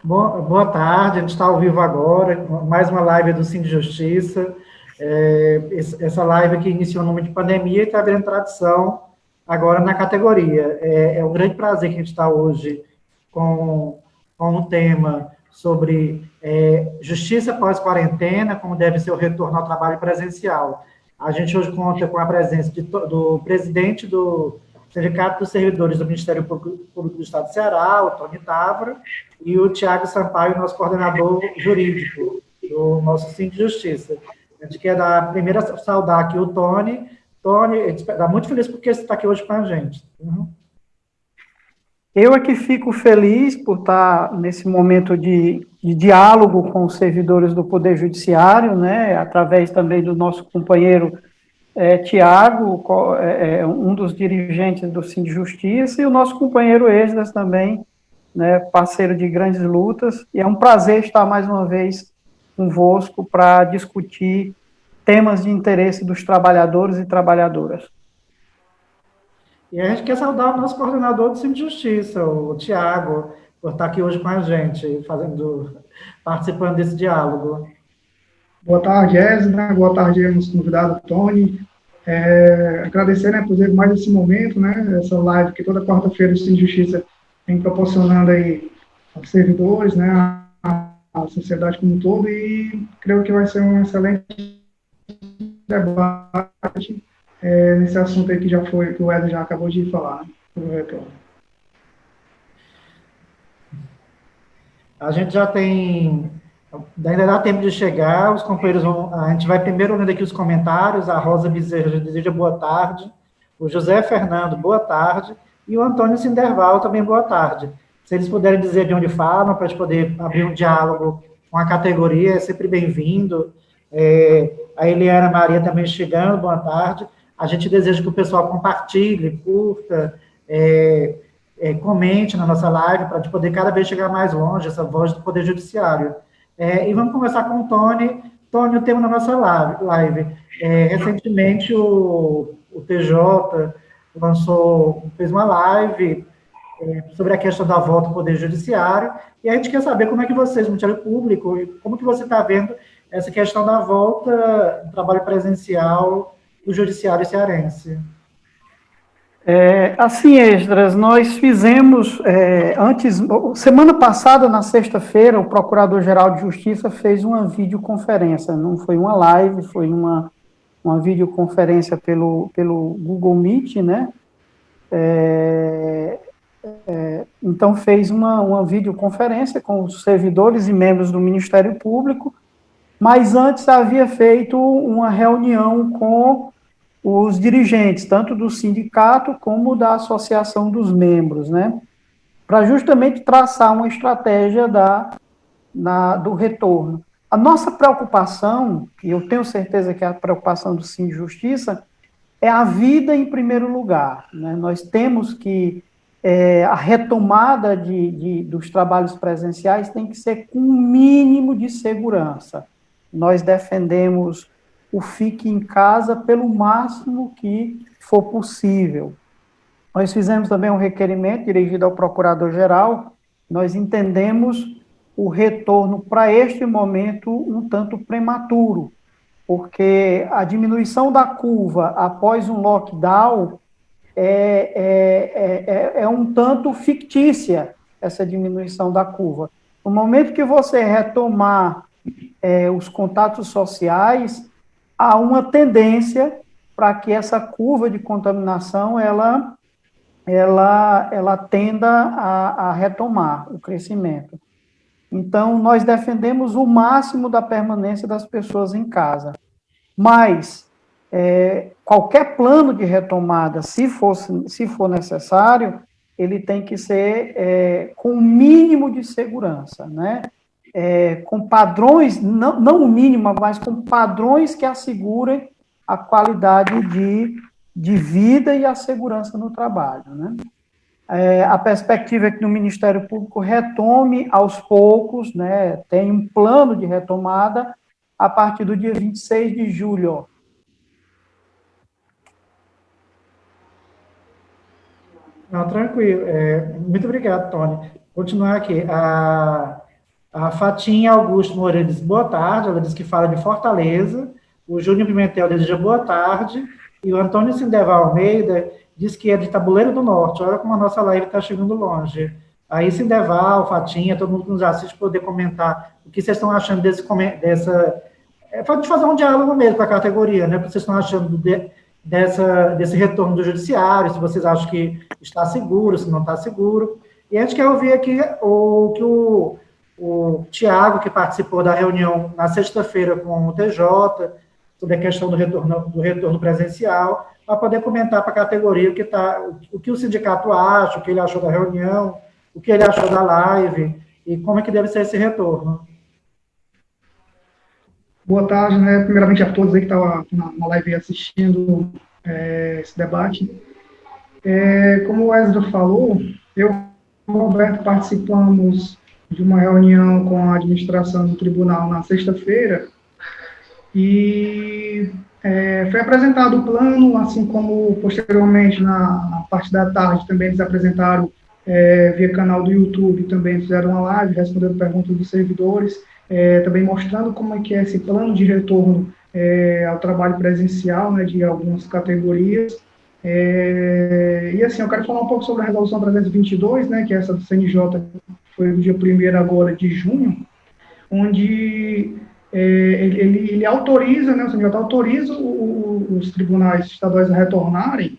Boa tarde, a gente está ao vivo agora, mais uma live do Cine Justiça. Essa live que iniciou no momento de pandemia e está virando tradição agora na categoria. É um grande prazer que a gente está hoje com um tema sobre justiça pós-quarentena, como deve ser o retorno ao trabalho presencial. A gente hoje conta com a presença do presidente do Sindicato dos Servidores do Ministério Público do Estado do Ceará, o Tony Távora, e o Tiago Sampaio, nosso coordenador jurídico do nosso Cine de Justiça. A gente quer primeiro saudar aqui o Tony. Tony, a gente está muito feliz porque você está aqui hoje com a gente. Eu é que fico feliz por estar nesse momento de diálogo com os servidores do Poder Judiciário, né, através também do nosso companheiro Tiago, um dos dirigentes do Cine de Justiça, e o nosso companheiro Esdras também, né, parceiro de grandes lutas, e é um prazer estar mais uma vez convosco para discutir temas de interesse dos trabalhadores e trabalhadoras. E a gente quer saudar o nosso coordenador do Cine de Justiça, o Tiago, por estar aqui hoje com a gente, participando desse diálogo. Boa tarde, Esdra. Boa tarde, nosso convidado, Tony. Agradecer, né, por ter mais esse momento, né, essa live que toda quarta-feira o Cine de Justiça vem proporcionando aí aos servidores, né, à sociedade como um todo, e creio que vai ser um excelente debate nesse assunto aí que o Edson já acabou de falar, né, sobre o retorno. A gente já tem, ainda dá tempo de chegar, os companheiros a gente vai primeiro lendo aqui os comentários, a Rosa Bezerra deseja boa tarde, o José Fernando, boa tarde, e o Antônio Sinderval também, boa tarde. Se eles puderem dizer de onde falam, para a gente poder abrir um diálogo com a categoria, é sempre bem-vindo. A Eliana Maria também chegando, boa tarde. A gente deseja que o pessoal compartilhe, curta, comente na nossa live, para a gente poder cada vez chegar mais longe, essa voz do Poder Judiciário. E vamos conversar com o Tony. Tony, o tema da nossa live. Recentemente, o TJ fez uma live sobre a questão da volta ao Poder Judiciário, e a gente quer saber como é que vocês, no Ministério Público, como que você está vendo essa questão da volta do trabalho presencial do Judiciário cearense. Assim, Esdras, nós fizemos, semana passada, na sexta-feira, o Procurador-Geral de Justiça fez uma videoconferência, não foi uma live, foi uma videoconferência pelo Google Meet, né? Então, fez uma videoconferência com os servidores e membros do Ministério Público, mas antes havia feito uma reunião com os dirigentes, tanto do sindicato como da associação dos membros, né? Para justamente traçar uma estratégia do retorno. A nossa preocupação, e eu tenho certeza que é a preocupação do Cine de Justiça, é a vida em primeiro lugar, né? Nós temos que a retomada dos trabalhos presenciais tem que ser com um mínimo de segurança. Nós defendemos o fique em casa pelo máximo que for possível. Nós fizemos também um requerimento dirigido ao Procurador-Geral. Nós entendemos o retorno para este momento um tanto prematuro, porque a diminuição da curva após um lockdown é um tanto fictícia, essa diminuição da curva. No momento que você retomar os contatos sociais, há uma tendência para que essa curva de contaminação ela tenda a retomar o crescimento. Então, nós defendemos o máximo da permanência das pessoas em casa. Mas, qualquer plano de retomada, se for necessário, ele tem que ser com um mínimo de segurança, né? Com padrões, não o mínimo, mas com padrões que assegurem a qualidade de vida e a segurança no trabalho, né? A perspectiva é que no Ministério Público retome aos poucos, né? Tem um plano de retomada a partir do dia 26 de julho. Não, tranquilo. Muito obrigado, Tony. Continuar aqui. A Fatinha Augusto Moreira diz boa tarde, ela diz que fala de Fortaleza. O Júnior Pimentel deseja boa tarde. E o Antônio Sindeval Almeida diz que é de Tabuleiro do Norte. Olha como a nossa live está chegando longe. Aí, Sindeval, Fatinha, todo mundo que nos assiste poder comentar o que vocês estão achando dessa. Pode fazer um diálogo mesmo com a categoria, né? O que vocês estão achando desse retorno do judiciário, se vocês acham que está seguro, se não está seguro. E a gente quer ouvir aqui o Tiago, que participou da reunião na sexta-feira com o TJ, sobre a questão do retorno presencial, para poder comentar para a categoria o que o sindicato acha, o que ele achou da reunião, o que ele achou da live, e como é que deve ser esse retorno. Boa tarde, né? Primeiramente a todos aí que estavam na live assistindo esse debate. Como o Wesley falou, eu e o Roberto participamos de uma reunião com a administração do tribunal na sexta-feira e foi apresentado o plano, assim como posteriormente na parte da tarde também eles apresentaram via canal do YouTube, também fizeram uma live respondendo perguntas dos servidores, também mostrando como é que é esse plano de retorno ao trabalho presencial, né, de algumas categorias. E assim, eu quero falar um pouco sobre a resolução 322, né, que é essa do CNJ, foi no dia 1º agora de junho, onde ele autoriza, né, o CNJ autoriza os tribunais estaduais a retornarem,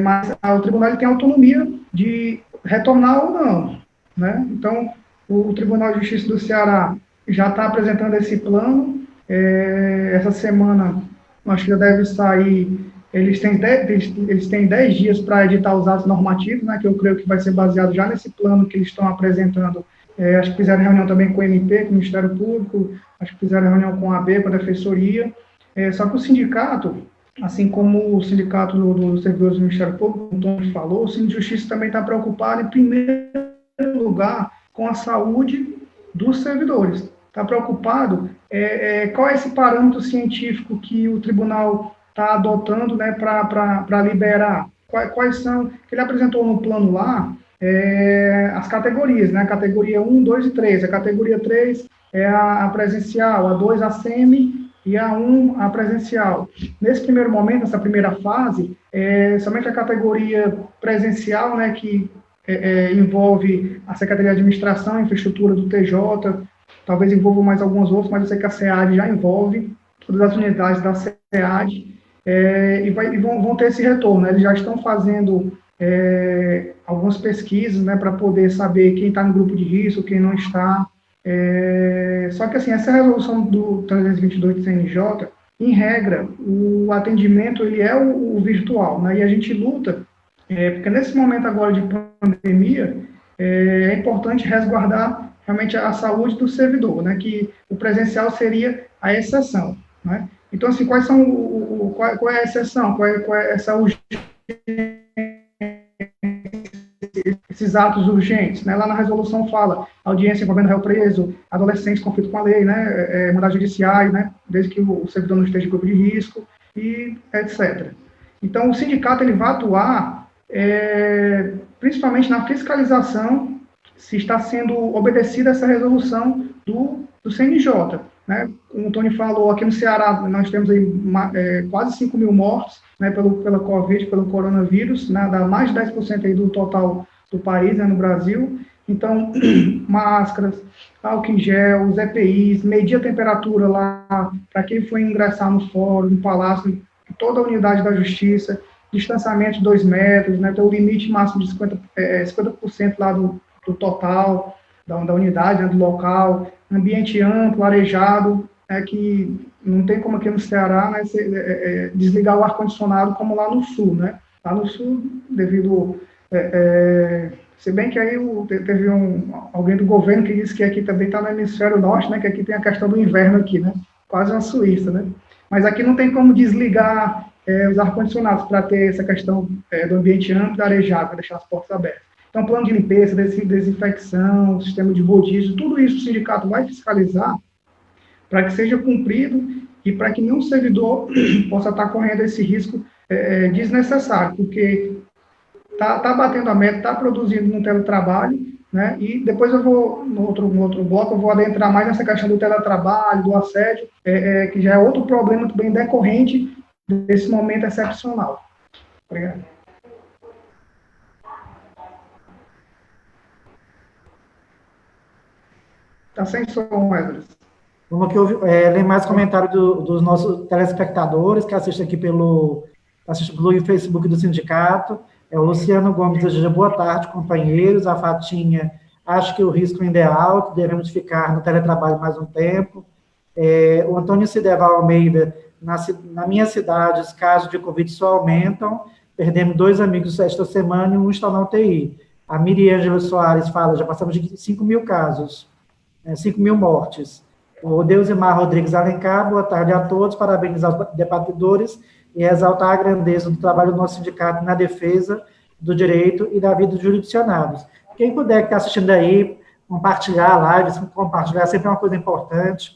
mas o tribunal ele tem autonomia de retornar ou não, né? Então, o Tribunal de Justiça do Ceará já está apresentando esse plano, essa semana, acho que já deve sair, eles têm 10 dias para editar os atos normativos, né, que eu creio que vai ser baseado já nesse plano que eles estão apresentando. Acho que fizeram reunião também com o MP, com o Ministério Público, acho que fizeram reunião com a AB, com a Defensoria, só que o sindicato, assim como o sindicato dos servidores do Ministério Público, como o Tom falou, o Sindicato de Justiça também está preocupado, em primeiro lugar, com a saúde dos servidores. Está preocupado qual é esse parâmetro científico que o tribunal está adotando, né, para liberar. Quais são, que ele apresentou no plano lá, as categorias, né, categoria 1, 2 e 3. A categoria 3 é a presencial, a 2 a semi, e a 1 a presencial. Nesse primeiro momento, nessa primeira fase, somente a categoria presencial, né, que envolve a Secretaria de Administração, a infraestrutura do TJ, talvez envolva mais algumas outras, mas eu sei que a SEAD já envolve todas as unidades da SEAD, e vão ter esse retorno, né? Eles já estão fazendo algumas pesquisas, né, para poder saber quem está no grupo de risco, quem não está. Só que, assim, essa resolução do 322 do CNJ, em regra, o atendimento ele é o virtual, né? E a gente luta, porque nesse momento agora de pandemia, é importante resguardar realmente a saúde do servidor, né? Que o presencial seria a exceção, né? Então, assim, qual é a exceção? Qual é essa urgência? Esses atos urgentes, né? Lá na resolução fala audiência envolvendo réu preso, adolescentes, conflito com a lei, né? Mandados judiciais, né? Desde que o servidor não esteja em grupo de risco, e etc. Então, o sindicato ele vai atuar principalmente na fiscalização se está sendo obedecida essa resolução do CNJ, né? Como o Tony falou, aqui no Ceará nós temos aí quase 5 mil mortos, né, pela Covid, pelo coronavírus, né, dá mais de 10% aí do total do país, né, no Brasil. Então, máscaras, álcool em gel, os EPIs, medir a temperatura lá para quem for ingressar no fórum, no palácio, toda a unidade da justiça, distanciamento de 2 metros, né, ter o limite máximo de 50% lá do total da unidade, né, do local, ambiente amplo, arejado, que não tem como aqui no Ceará, né, desligar o ar-condicionado como lá no Sul, né? Lá no Sul, devido... se bem que aí teve alguém do governo que disse que aqui também está no hemisfério norte, né, que aqui tem a questão do inverno aqui, né? Quase uma Suíça, né? Mas aqui não tem como desligar os ar-condicionados para ter essa questão do ambiente amplo e arejado, para deixar as portas abertas. Então, plano de limpeza, desinfecção, sistema de rodízio, tudo isso o sindicato vai fiscalizar para que seja cumprido e para que nenhum servidor possa estar correndo esse risco desnecessário, porque tá batendo a meta, está produzindo no teletrabalho, né? E depois eu vou, no outro bloco, eu vou adentrar mais nessa questão do teletrabalho, do assédio, que já é outro problema também decorrente desse momento excepcional. Obrigado. Está sem som, Wesley. Vamos aqui ler mais comentários dos nossos telespectadores que assistem aqui pelo Facebook do sindicato. O Luciano Gomes deseja boa tarde, companheiros. A Fatinha, acho que o risco ainda é alto, devemos ficar no teletrabalho mais um tempo. O Antônio Cideval Almeida, na minha cidade, os casos de Covid só aumentam. Perdemos 2 amigos esta semana e um está na UTI. A Miriângela Soares fala, já passamos de 5 mil casos, 5 mil mortes. O Deusimar Rodrigues Alencar, boa tarde a todos, parabéns aos debatedores e exaltar a grandeza do trabalho do nosso sindicato na defesa do direito e da vida dos jurisdicionados. Quem puder que está assistindo aí, compartilhar a live, compartilhar é sempre uma coisa importante,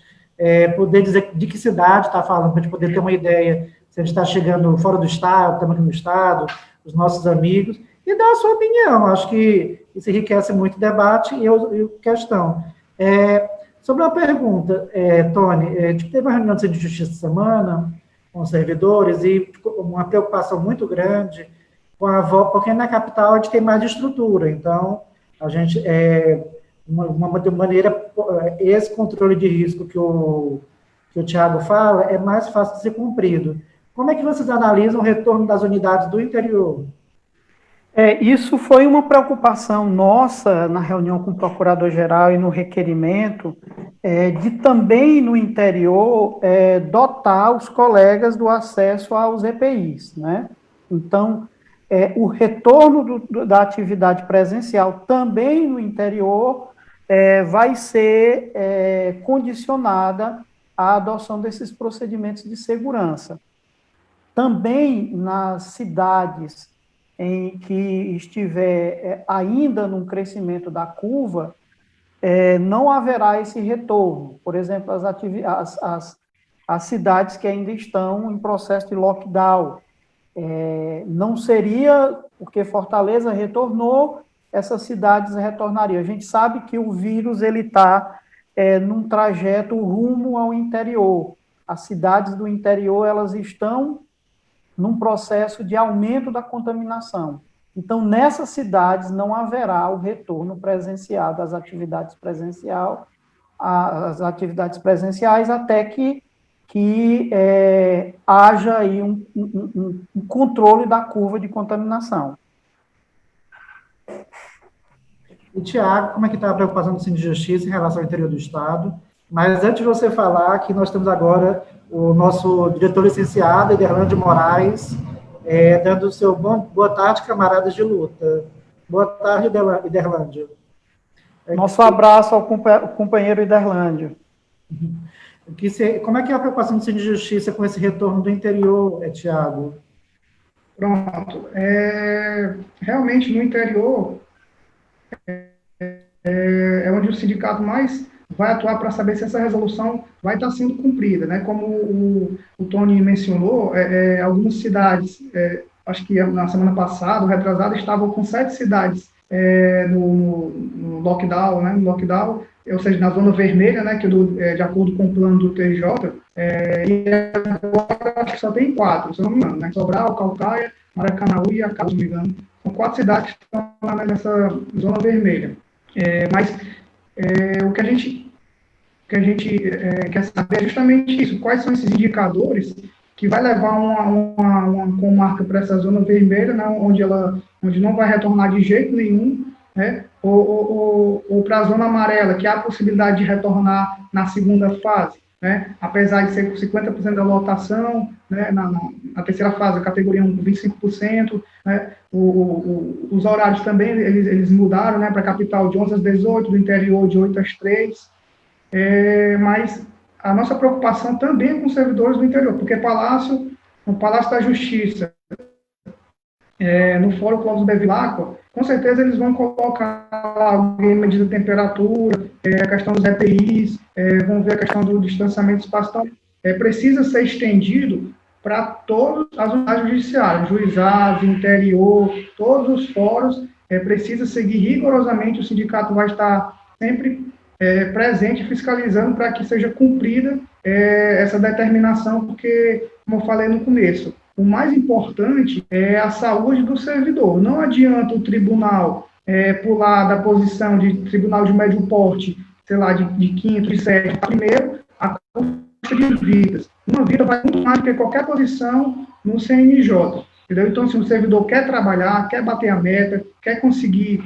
poder dizer de que cidade está falando, para a gente poder ter uma ideia se a gente está chegando fora do estado, estamos aqui no estado, os nossos amigos, e dar a sua opinião. Acho que isso enriquece muito o debate e questão. Sobre uma pergunta, Tony, teve uma reunião de justiça essa semana com os servidores e ficou uma preocupação muito grande com a volta, porque na capital a gente tem mais estrutura, então a gente, uma maneira, esse controle de risco que o Tiago fala é mais fácil de ser cumprido. Como é que vocês analisam o retorno das unidades do interior? Isso foi uma preocupação nossa na reunião com o Procurador-Geral e no requerimento, de também no interior dotar os colegas do acesso aos EPIs, né? Então, o retorno da atividade presencial também no interior vai ser condicionada à adoção desses procedimentos de segurança. Também nas cidades em que estiver ainda num crescimento da curva, não haverá esse retorno. Por exemplo, as cidades que ainda estão em processo de lockdown. Não seria, porque Fortaleza retornou, essas cidades retornariam. A gente sabe que o vírus está num trajeto rumo ao interior. As cidades do interior, elas estão num processo de aumento da contaminação. Então, nessas cidades não haverá o retorno presencial das atividades presenciais até que haja aí um controle da curva de contaminação. E, Tiago, como é que está a preocupação do Sindicato de Justiça em relação ao interior do Estado? Mas antes de você falar, que nós temos agora o nosso diretor licenciado, Ederlândio Moraes, dando o seu boa tarde, camaradas de luta. Boa tarde, Ederlândio. Nosso abraço ao companheiro Ederlândio. Como é que é a preocupação do Sindicato de Justiça com esse retorno do interior, Tiago? Pronto. Realmente, no interior, é onde o sindicato mais vai atuar para saber se essa resolução vai estar sendo cumprida, né? Como o Tony mencionou, algumas cidades, acho que na semana passada, retrasada, estavam com 7 cidades no lockdown, né? No lockdown, ou seja, na zona vermelha, né? Que de acordo com o plano do TJ, e agora acho que só tem 4, se eu não me engano, né? Sobral, Caucaia, Maracanaú e Acá, se não me engano. São 4 cidades que estão lá nessa zona vermelha. Mas o que a gente quer saber é justamente isso, quais são esses indicadores que vai levar uma comarca para essa zona vermelha, né, onde não vai retornar de jeito nenhum, né, ou para a zona amarela, que há a possibilidade de retornar na segunda fase, né, apesar de ser com 50% da lotação, né, na terceira fase, a categoria 1 com 25%, né, os horários também, eles mudaram, né, para a capital de 11 às 18, do interior de 8 às 3, mas a nossa preocupação também é com os servidores do interior, porque no Palácio da Justiça, no Fórum Clóvis Bevilacqua, com certeza eles vão colocar alguém medida de temperatura, a questão dos EPIs, vão ver a questão do distanciamento espacial. Precisa ser estendido para todas as unidades judiciárias, juizados, interior, todos os fóruns, precisa seguir rigorosamente, o sindicato vai estar sempre presente, fiscalizando para que seja cumprida essa determinação, porque, como eu falei no começo, o mais importante é a saúde do servidor. Não adianta o tribunal pular da posição de tribunal de médio porte, sei lá, de quinto, de sétimo, primeiro, a custa de vidas. Uma vida vai muito mais do que qualquer posição no CNJ. Entendeu? Então, se o servidor quer trabalhar, quer bater a meta, quer conseguir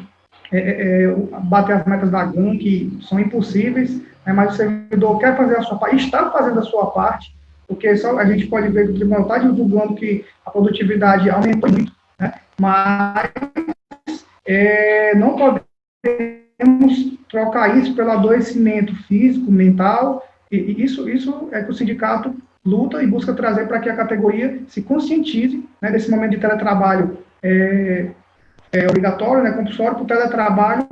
bater as metas da GAN, que são impossíveis, né, mas o servidor quer fazer a sua parte, está fazendo a sua parte, porque só a gente pode ver que o tribunal está divulgando que a produtividade aumentou muito, né, mas não podemos trocar isso pelo adoecimento físico, mental, e isso é que o sindicato luta e busca trazer para que a categoria se conscientize, né, desse momento de teletrabalho obrigatório, né, compulsório, para o teletrabalho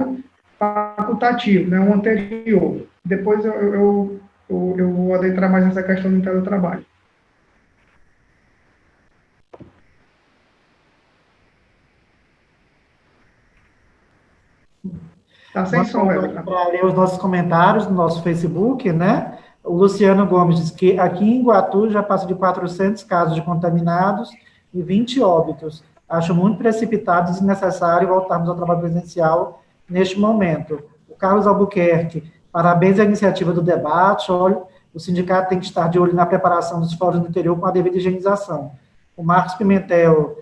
facultativo, né, o anterior. Depois eu vou adentrar mais nessa questão do teletrabalho. Tá sem som, para ler os nossos comentários no nosso Facebook, né? O Luciano Gomes diz que aqui em Iguatu já passa de 400 casos de contaminados e 20 óbitos. Acho muito precipitado e desnecessário voltarmos ao trabalho presencial neste momento. O Carlos Albuquerque, parabéns à iniciativa do debate. Olha, o sindicato tem que estar de olho na preparação dos fóruns do interior com a devida higienização. O Marcos Pimentel,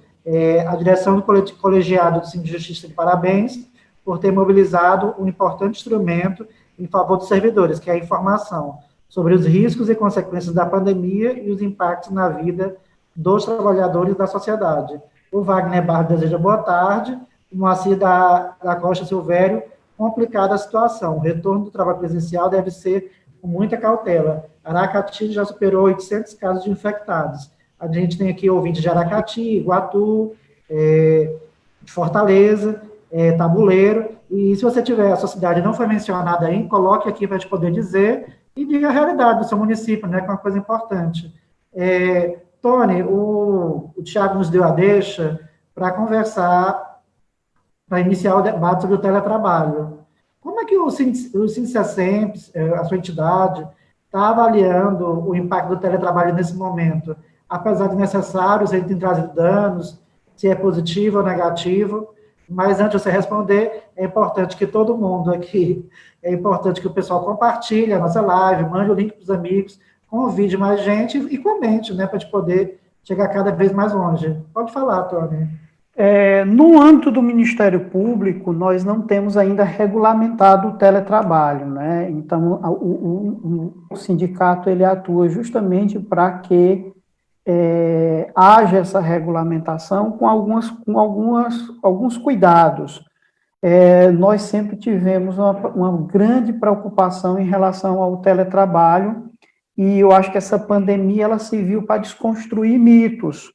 a direção do colegiado do Sindicato de Justiça de parabéns por ter mobilizado um importante instrumento em favor dos servidores, que é a informação sobre os riscos e consequências da pandemia e os impactos na vida dos trabalhadores da sociedade. O Wagner Barros deseja boa tarde. O Moacir da Costa Silvério, complicada a situação. O retorno do trabalho presencial deve ser com muita cautela. Aracati já superou 800 casos de infectados. A gente tem aqui ouvintes de Aracati, Iguatu, Fortaleza, Tabuleiro, e se você tiver, a sua cidade não foi mencionada aí, coloque aqui para a gente poder dizer e diga a realidade do seu município, né, que é uma coisa importante. Tony, o Thiago nos deu a deixa para conversar, para iniciar o debate sobre o teletrabalho. Como é que o SINCESEMP, a sua entidade, está avaliando o impacto do teletrabalho nesse momento? Apesar de necessário, se ele tem trazido danos, se é positivo ou negativo, mas antes de você responder, é importante que todo mundo aqui, é importante que o pessoal compartilhe a nossa live, mande o link para os amigos, convide mais gente e comente, né, para a gente poder chegar cada vez mais longe. Pode falar, Tony. No âmbito do Ministério Público, nós não temos ainda regulamentado o teletrabalho, né? Então, o sindicato ele atua justamente para que haja essa regulamentação com alguns cuidados. Nós sempre tivemos uma grande preocupação em relação ao teletrabalho, e eu acho que essa pandemia ela serviu para desconstruir mitos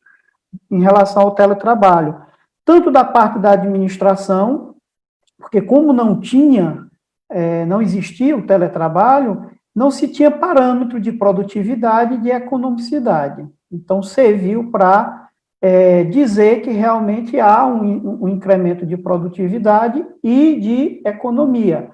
em relação ao teletrabalho, tanto da parte da administração, porque como não existia o teletrabalho, não se tinha parâmetro de produtividade e de economicidade. Então, serviu para dizer que realmente há um incremento de produtividade e de economia.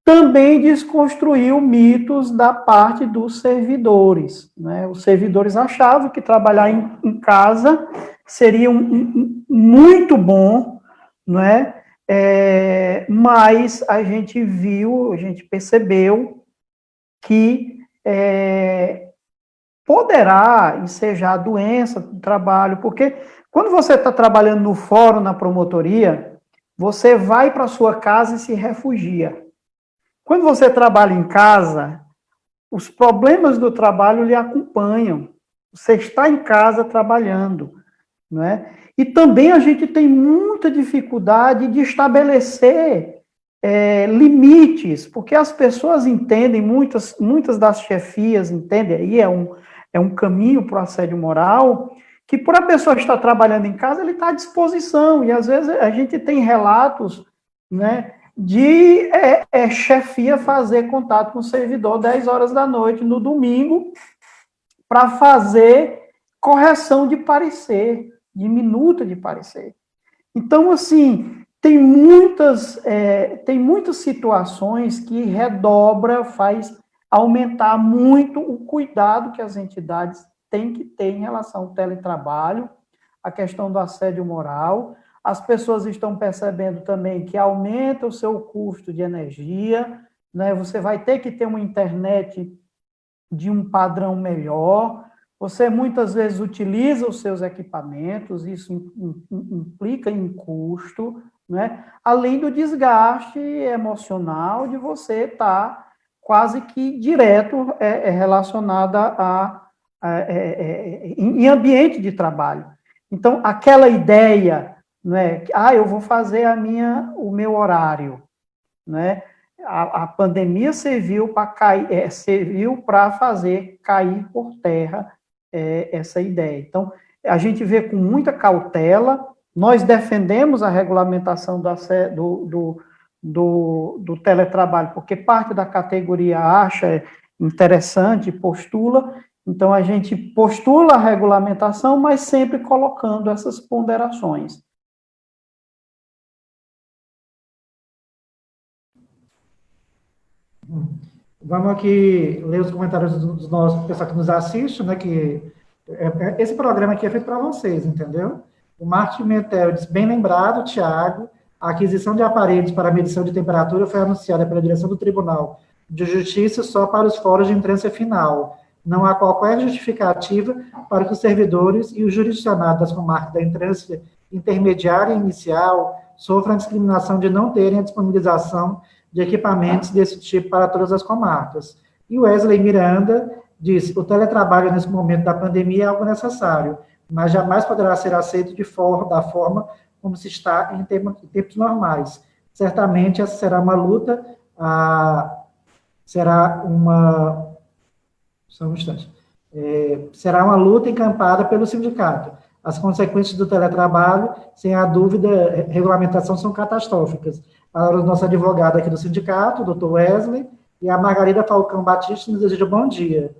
Também desconstruiu mitos da parte dos servidores, né? Os servidores achavam que trabalhar em casa seria muito bom, né? Mas a gente percebeu que poderá ensejar a doença do trabalho, porque quando você está trabalhando no fórum, na promotoria, você vai para sua casa e se refugia. Quando você trabalha em casa, os problemas do trabalho lhe acompanham. Você está em casa trabalhando, não é? E também a gente tem muita dificuldade de estabelecer limites, porque as pessoas entendem, muitas das chefias entendem, aí é um caminho para o assédio moral, que por a pessoa estar trabalhando em casa, ele está à disposição, e às vezes a gente tem relatos, né, de chefia fazer contato com o servidor 10 horas da noite no domingo para fazer correção de parecer, de minuta de parecer. Então, assim, tem muitas situações que redobra, faz aumentar muito o cuidado que as entidades têm que ter em relação ao teletrabalho, a questão do assédio moral. As pessoas estão percebendo também que aumenta o seu custo de energia, né? Você vai ter que ter uma internet de um padrão melhor, você muitas vezes utiliza os seus equipamentos, isso implica em custo, né? Além do desgaste emocional de você estar quase que direto relacionada em ambiente de trabalho. Então, aquela ideia, né, eu vou fazer o meu horário, né? A pandemia serviu para fazer cair por terra essa ideia. Então, a gente vê com muita cautela, nós defendemos a regulamentação do teletrabalho, porque parte da categoria acha interessante, postula, então a gente postula a regulamentação, mas sempre colocando essas ponderações. Vamos aqui ler os comentários dos nossos pessoal que nos assiste, né? Que esse programa aqui é feito para vocês, entendeu? O Martin Metel diz, bem lembrado, Tiago, a aquisição de aparelhos para medição de temperatura foi anunciada pela direção do Tribunal de Justiça só para os fóruns de entrância final. Não há qualquer justificativa para que os servidores e os jurisdicionados das comarcas da entrância intermediária e inicial sofram a discriminação de não terem a disponibilização de equipamentos desse tipo para todas as comarcas. E o Wesley Miranda disse, o teletrabalho nesse momento da pandemia é algo necessário, mas jamais poderá ser aceito da forma como se está em tempos normais. Certamente essa será uma luta, será uma luta encampada pelo sindicato. As consequências do teletrabalho, sem a dúvida, regulamentação são catastróficas. A nossa advogada aqui do sindicato, o doutor Wesley, e a Margarida Falcão Batista nos deseja bom dia.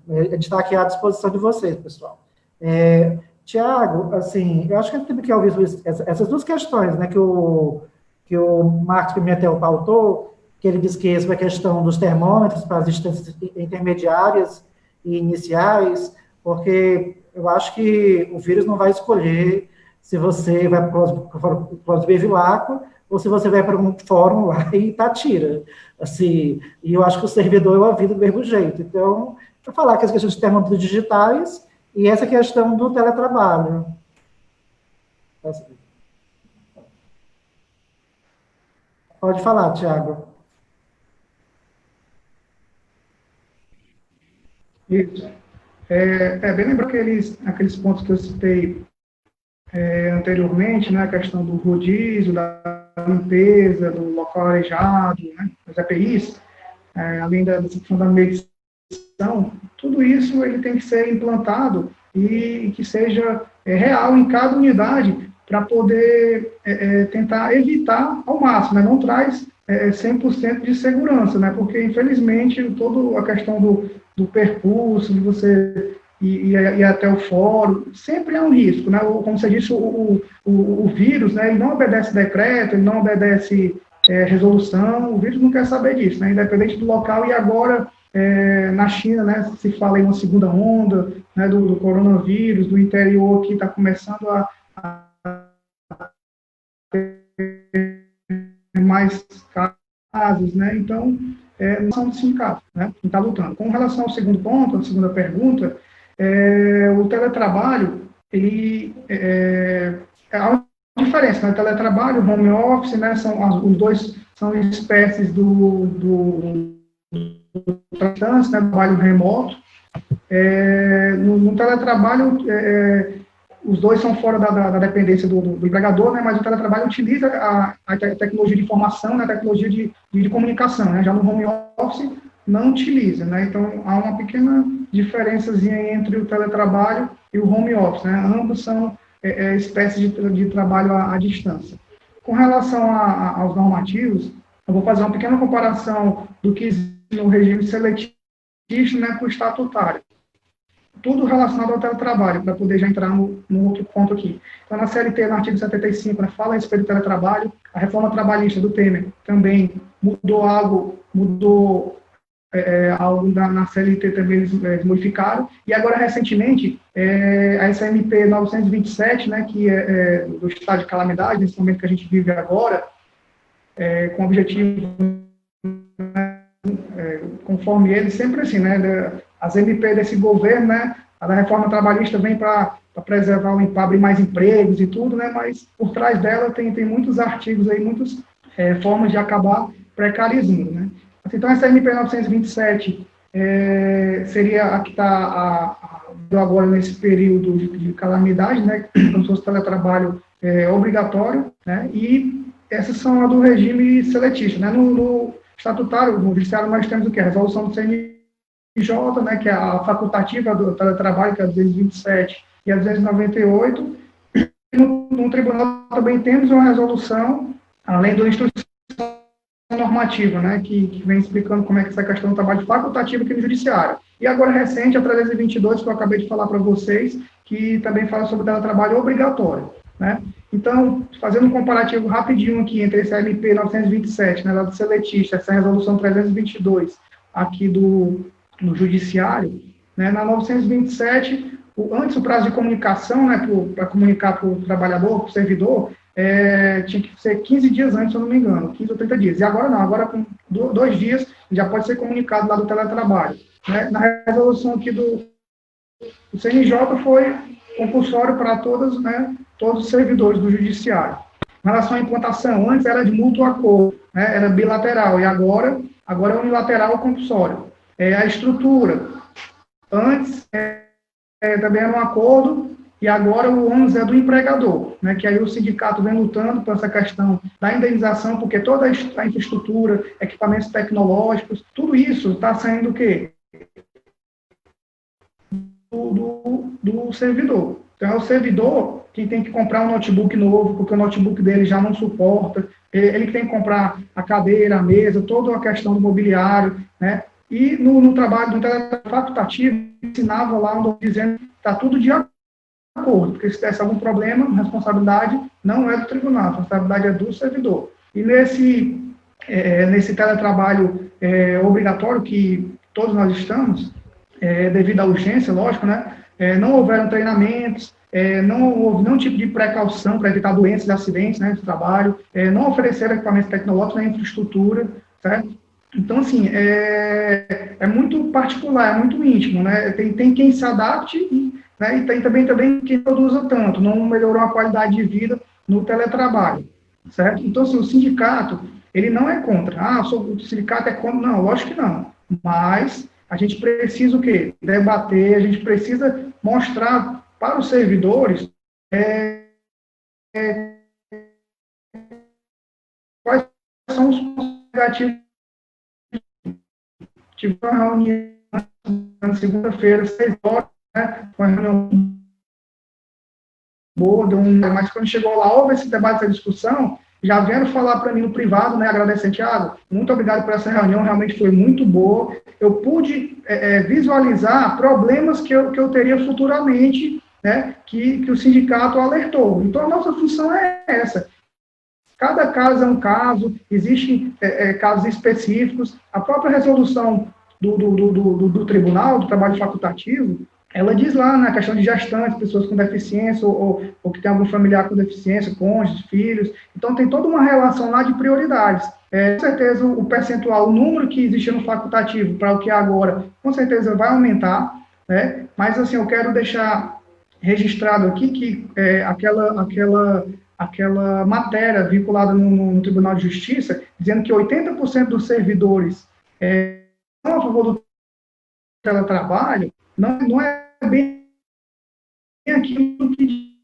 A gente está aqui à disposição de vocês, pessoal. Tiago, assim, eu acho que a gente tem que ouvir essas duas questões, né, que o Marcos Pimentel pautou, que ele diz que essa é a questão dos termômetros para as distâncias intermediárias e iniciais, porque eu acho que o vírus não vai escolher se você vai para o Bevilacqua ou se você vai para um fórum lá em Itatira. Assim, e eu acho que o servidor é a vida do mesmo jeito. Então, para falar que as questões de termômetros digitais e essa questão do teletrabalho. Pode falar, Tiago. Isso. Bem lembrar aqueles pontos que eu citei anteriormente, né, a questão do rodízio, da limpeza, do local arejado, né, das EPIs, além da questão da medição, tudo isso ele tem que ser implantado e que seja real em cada unidade para poder tentar evitar ao máximo, né, não traz 100% de segurança, né, porque infelizmente toda a questão do percurso, de você ir até o fórum, sempre é um risco, né? Como você disse, o vírus, né, ele não obedece decreto, ele não obedece resolução, o vírus não quer saber disso, né? Independente do local, e agora na China, né, se fala em uma segunda onda, né, do coronavírus, do interior que está começando a ter mais casos, né? Então, não são do sindicato, né, que está lutando. Com relação ao segundo ponto, a segunda pergunta, o teletrabalho, há uma diferença, né? O teletrabalho, o home office, né, os dois são espécies do né, trabalho remoto. No teletrabalho, os dois são fora da dependência do empregador, né, mas o teletrabalho utiliza a tecnologia de informação, né, a tecnologia de comunicação, né, já no home office não utiliza, né, então há uma pequena diferençazinha entre o teletrabalho e o home office, né, ambos são espécies de trabalho à distância. Com relação aos normativos, eu vou fazer uma pequena comparação do que existe no regime seletício, né, para o estatutário. tudo relacionado ao teletrabalho, para poder já entrar no outro ponto aqui. Então, na CLT, no artigo 75, né, fala a respeito do teletrabalho. A reforma trabalhista do Temer também mudou algo na CLT também eles modificaram, e agora, recentemente, a SMP 927, né, que é do estado de calamidade, nesse momento que a gente vive agora, com o objetivo, conforme ele, sempre assim, né, as MP desse governo, né, a da reforma trabalhista vem para preservar para abrir mais empregos e tudo, né, mas por trás dela tem muitos artigos aí, muitas formas de acabar precarizando, né. Então, essa MP 927 seria a que está agora nesse período de calamidade, né, como se fosse teletrabalho obrigatório, né, e essas são a do regime seletista, né. No estatutário, no judiciário, nós temos o quê? A resolução do CNJ, né, que é a facultativa do teletrabalho, que é a 227 e a 298, e no tribunal também temos uma resolução, além do instrução normativa, né, que vem explicando como é que essa questão do trabalho facultativo aqui no judiciário. E agora, recente, a 322, que eu acabei de falar para vocês, que também fala sobre o teletrabalho obrigatório, né. Então, fazendo um comparativo rapidinho aqui entre esse MP 927, né, lá do seletista, essa resolução 322, aqui no judiciário, né, na 927, antes o prazo de comunicação, né, para comunicar para o trabalhador, para o servidor, tinha que ser 15 dias antes, se eu não me engano, 15 ou 30 dias. E agora não, agora com 2 dias já pode ser comunicado lá do teletrabalho. Né? Na resolução aqui do CNJ foi compulsório para todos os servidores do judiciário. Em relação à implantação, antes era de mútuo acordo, né? Era bilateral, e agora é unilateral compulsório. A estrutura, antes também era um acordo, e agora o ônus é do empregador, né, que aí o sindicato vem lutando por essa questão da indenização, porque toda a infraestrutura, equipamentos tecnológicos, tudo isso está saindo o quê? Do servidor. Então, é o servidor que tem que comprar um notebook novo, porque o notebook dele já não suporta, ele tem que comprar a cadeira, a mesa, toda a questão do mobiliário, né? E no trabalho do facultativo, ensinava lá, dizendo que está tudo de acordo, porque se tivesse algum problema, a responsabilidade não é do tribunal, a responsabilidade é do servidor. E nesse teletrabalho obrigatório que todos nós estamos, devido à urgência, lógico, né, não houveram treinamentos, não houve nenhum tipo de precaução para evitar doenças e acidentes, né, de trabalho, não ofereceram equipamentos tecnológicos, nem infraestrutura, certo? Então, assim, é muito particular, é muito íntimo, né, tem quem se adapte né, e tem também quem produza tanto, não melhorou a qualidade de vida no teletrabalho, certo? Então, assim, o sindicato, ele não é contra. O sindicato é contra? Não, lógico que não. Mas a gente precisa o quê? Debater, a gente precisa mostrar para os servidores quais são os pontos negativos. Tive uma reunião na segunda-feira, 6 horas, né, uma reunião boa, mas quando chegou lá, houve esse debate, essa discussão, já vieram falar para mim no privado, né, agradecer, Thiago, muito obrigado por essa reunião, realmente foi muito boa, eu pude visualizar problemas que eu teria futuramente, né, que o sindicato alertou. Então, a nossa função é essa. Cada caso é um caso, existem casos específicos, a própria resolução do tribunal, do trabalho facultativo, ela diz lá na questão de gestantes, pessoas com deficiência, ou que tem algum familiar com deficiência, cônjuges, filhos. Então, tem toda uma relação lá de prioridades. Com certeza, o percentual, o número que existia no facultativo para o que é agora, com certeza vai aumentar, né? Mas, assim, eu quero deixar registrado aqui que aquela matéria vinculada no Tribunal de Justiça, dizendo que 80% dos servidores estão a favor do teletrabalho, não é bem aquilo que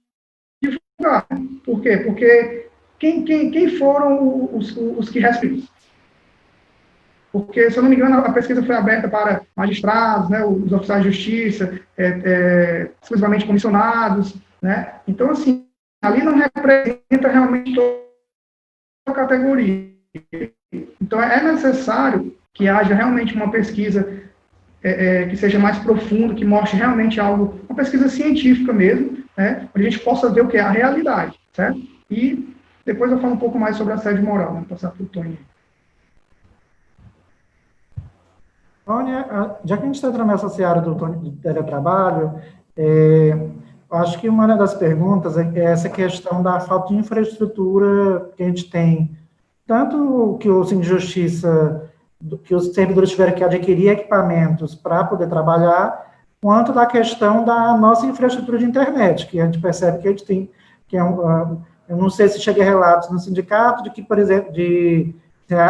divulgar. Por quê? Porque quem foram os que respondem? Porque, se eu não me engano, a pesquisa foi aberta para magistrados, né, os oficiais de justiça, exclusivamente comissionados, né? Então, assim, ali não representa realmente toda a categoria. Então, é necessário que haja realmente uma pesquisa que seja mais profundo, que mostre realmente algo, uma pesquisa científica mesmo, né, onde a gente possa ver o que é a realidade, certo? E depois eu falo um pouco mais sobre assédio moral, vamos passar para o Tony. Tônia, já que a gente está entrando nessa seara do teletrabalho, acho que uma das perguntas é essa questão da falta de infraestrutura que a gente tem, tanto que o Cine de Justiça, que os servidores tiveram que adquirir equipamentos para poder trabalhar, quanto da questão da nossa infraestrutura de internet, que a gente percebe que a gente tem, que eu não sei se chega a relatos no sindicato de que, por exemplo,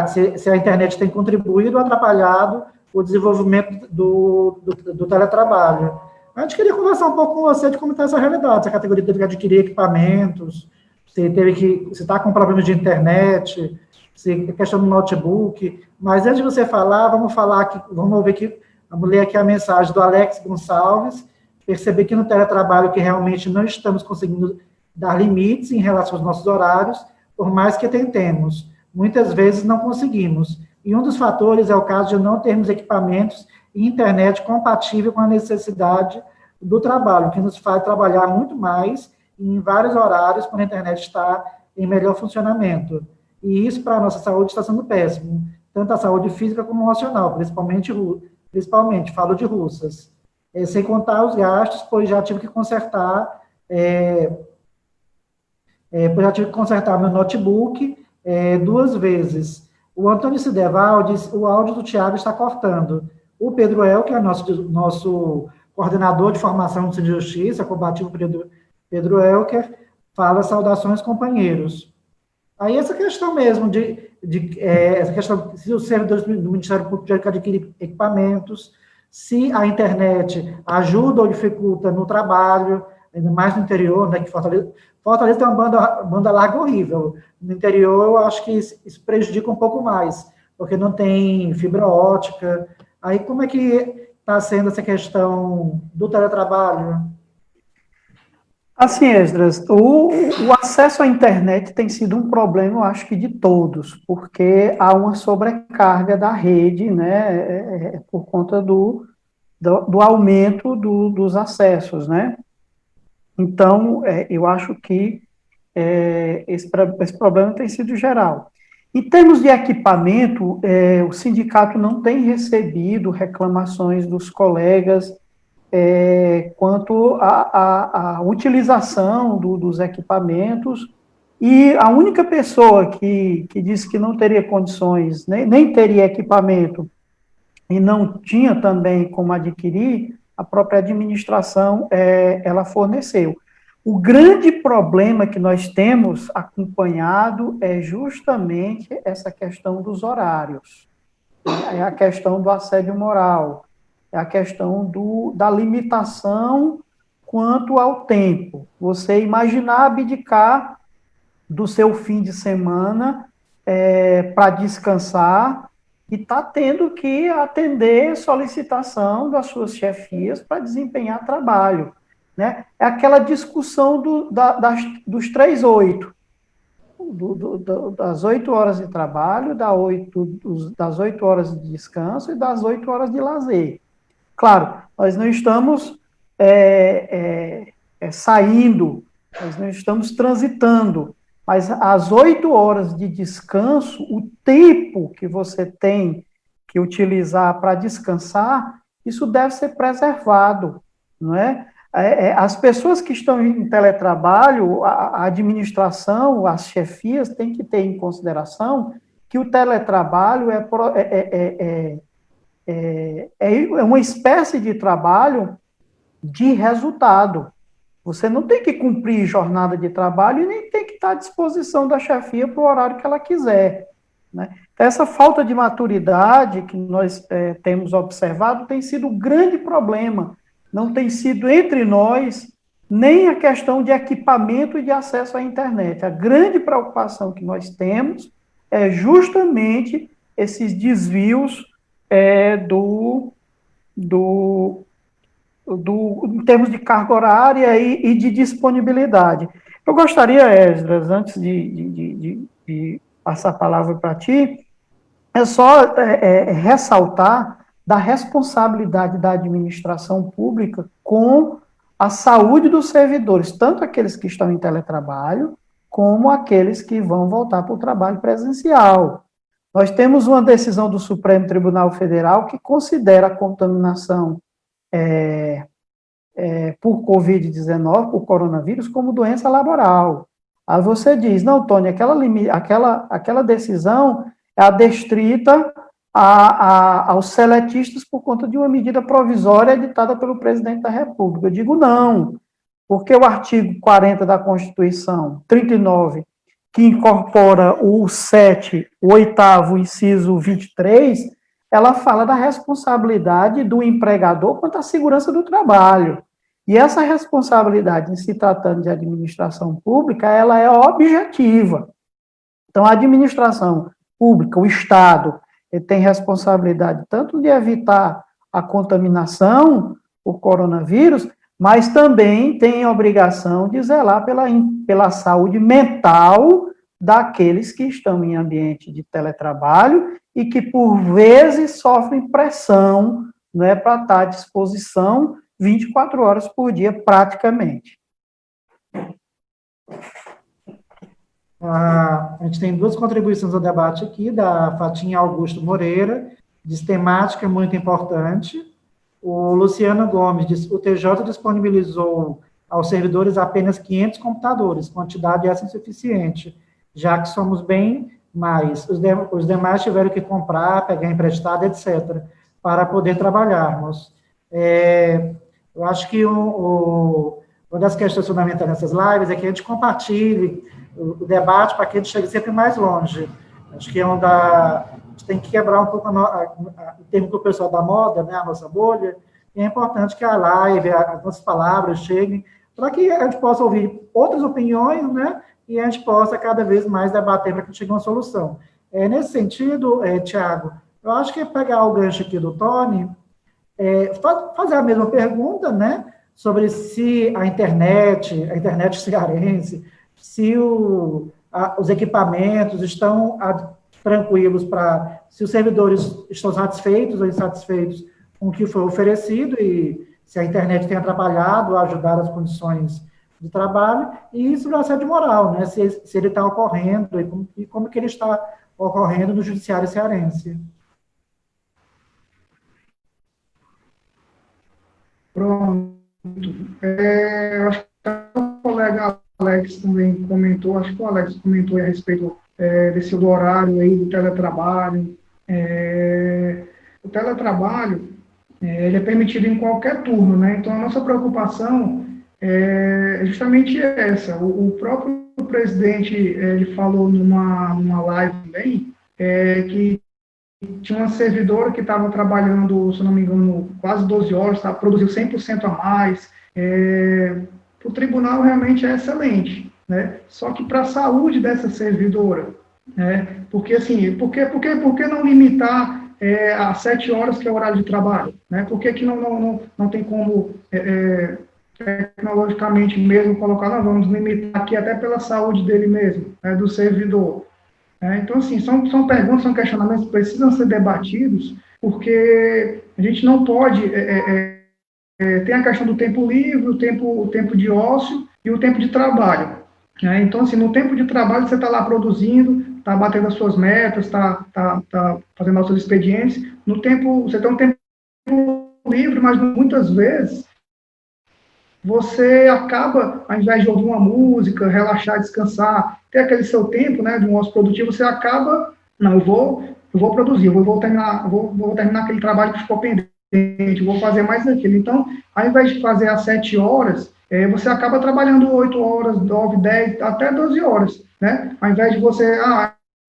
se a internet tem contribuído ou atrapalhado o desenvolvimento do teletrabalho. A gente queria conversar um pouco com você de como está essa realidade, se a categoria teve que adquirir equipamentos, se está com problemas de internet, se a questão do notebook, mas antes de você falar, vamos ouvir aqui, vamos ler aqui a mensagem do Alex Gonçalves, perceber que no teletrabalho que realmente não estamos conseguindo dar limites em relação aos nossos horários, por mais que tentemos, muitas vezes não conseguimos. E um dos fatores é o caso de não termos equipamentos e internet compatível com a necessidade do trabalho, que nos faz trabalhar muito mais e em vários horários quando a internet está em melhor funcionamento. E isso, para a nossa saúde, está sendo péssimo, tanto a saúde física como emocional, principalmente falo de russas. Sem contar os gastos, pois já tive que consertar meu notebook 2 vezes. O Antônio Sideval diz, o áudio do Thiago está cortando. O Pedro El, que é nosso coordenador de formação do Cine de Justiça, combativo Pedro Elker, fala saudações, companheiros. Aí essa questão mesmo essa questão, se os servidores do Ministério Público tiverem que adquirir equipamentos, se a internet ajuda ou dificulta no trabalho, ainda mais no interior, né, que Fortaleza tem uma banda larga horrível. No interior, eu acho que isso prejudica um pouco mais, porque não tem fibra ótica. Aí, como é que está sendo essa questão do teletrabalho? Assim, Esdras, o acesso à internet tem sido um problema, eu acho que de todos, porque há uma sobrecarga da rede, né, por conta do aumento dos acessos, né? Então, eu acho que esse problema tem sido geral. Em termos de equipamento, o sindicato não tem recebido reclamações dos colegas quanto à utilização dos equipamentos, e a única pessoa que disse que não teria condições, nem teria equipamento, e não tinha também como adquirir, a própria administração ela forneceu. O grande problema que nós temos acompanhado é justamente essa questão dos horários, é a questão do assédio moral, é a questão da limitação quanto ao tempo. Você imaginar abdicar do seu fim de semana para descansar e está tendo que atender solicitação das suas chefias para desempenhar trabalho, né? É aquela discussão dos 3/8, das 8 horas de trabalho, das 8 horas de descanso e das 8 horas de lazer. Claro, nós não estamos saindo, nós não estamos transitando, mas as 8 horas de descanso, o tempo que você tem que utilizar para descansar, isso deve ser preservado, não é? As pessoas que estão em teletrabalho, a administração, as chefias, têm que ter em consideração que o teletrabalho é uma espécie de trabalho de resultado. Você não tem que cumprir jornada de trabalho e nem tem que estar à disposição da chefia para o horário que ela quiser, né? Então, essa falta de maturidade que nós temos observado tem sido um grande problema. Não tem sido entre nós nem a questão de equipamento e de acesso à internet. A grande preocupação que nós temos é justamente esses desvios em termos de carga horária e de disponibilidade. Eu gostaria, Esdras, antes de passar a palavra para ti, só ressaltar da responsabilidade da administração pública com a saúde dos servidores, tanto aqueles que estão em teletrabalho, como aqueles que vão voltar para o trabalho presencial. Nós temos uma decisão do Supremo Tribunal Federal que considera a contaminação por Covid-19, por coronavírus, como doença laboral. Aí você diz, não, Tony, aquela decisão é adestrita aos seletistas por conta de uma medida provisória editada pelo presidente da República. Eu digo não, porque o artigo 40 da Constituição, 39, que incorpora o 7, o 8º, inciso 23, ela fala da responsabilidade do empregador quanto à segurança do trabalho. E essa responsabilidade, em se tratando de administração pública, ela é objetiva. Então, a administração pública, o Estado, ele tem responsabilidade tanto de evitar a contaminação por coronavírus, mas também tem a obrigação de zelar pela saúde mental daqueles que estão em ambiente de teletrabalho e que, por vezes, sofrem pressão, né, para estar à disposição 24 horas por dia, praticamente. A gente tem duas contribuições ao debate aqui, da Fatinha Augusto Moreira, diz temática muito importante. O Luciano Gomes diz, o TJ disponibilizou aos servidores apenas 500 computadores, quantidade essa insuficiente, já que somos bem mais. Os demais tiveram que comprar, pegar emprestado, etc., para poder trabalharmos. Eu acho que uma das questões fundamentais nessas lives é que a gente compartilhe o debate para que a gente chegue sempre mais longe. Acho que a gente tem que quebrar um pouco o termo que o pessoal da moda, né, a nossa bolha, e é importante que a live, as nossas palavras cheguem, para que a gente possa ouvir outras opiniões, né, e a gente possa cada vez mais debater para que chegue a uma solução. Nesse sentido, Tiago, eu acho que pegar o gancho aqui do Tony, fazer a mesma pergunta, né, sobre se a internet cearense, se os equipamentos estão tranquilos se os servidores estão satisfeitos ou insatisfeitos com o que foi oferecido e se a internet tem atrapalhado, ajudado as condições de trabalho, e isso é assédio moral, né, se ele está ocorrendo e como que ele está ocorrendo no judiciário cearense. Pronto. Eu acho que o colega Alex também comentou, acho que o Alex comentou a respeito desse do horário aí do teletrabalho. O teletrabalho, ele é permitido em qualquer turno, né? Então, a nossa preocupação é justamente essa. O próprio presidente, ele falou numa live também, que tinha uma servidora que estava trabalhando, se não me engano, quase 12 horas, produziu 100% a mais. Para o tribunal realmente é excelente, né? Só que para a saúde dessa servidora, né? Porque assim, por que não limitar a 7 horas que é o horário de trabalho, né? Por que não tem como tecnologicamente mesmo colocar, não, vamos limitar aqui até pela saúde dele mesmo, né, do servidor. Então, assim, são perguntas, são questionamentos que precisam ser debatidos, porque a gente não pode... tem a questão do tempo livre, o tempo de ócio e o tempo de trabalho. Né? Então, assim, no tempo de trabalho, você está lá produzindo, está batendo as suas metas, está fazendo os seus expedientes. No tempo, você tem um tempo livre, mas muitas vezes você acaba, ao invés de ouvir uma música, relaxar, descansar, ter aquele seu tempo, né, de um ócio produtivo, você acaba, não, eu vou produzir, eu vou terminar aquele trabalho que ficou pendente, vou fazer mais daquilo. Então, ao invés de fazer às 7 horas, você acaba trabalhando 8 horas, 9, 10, até 12 horas, né? Ao invés de você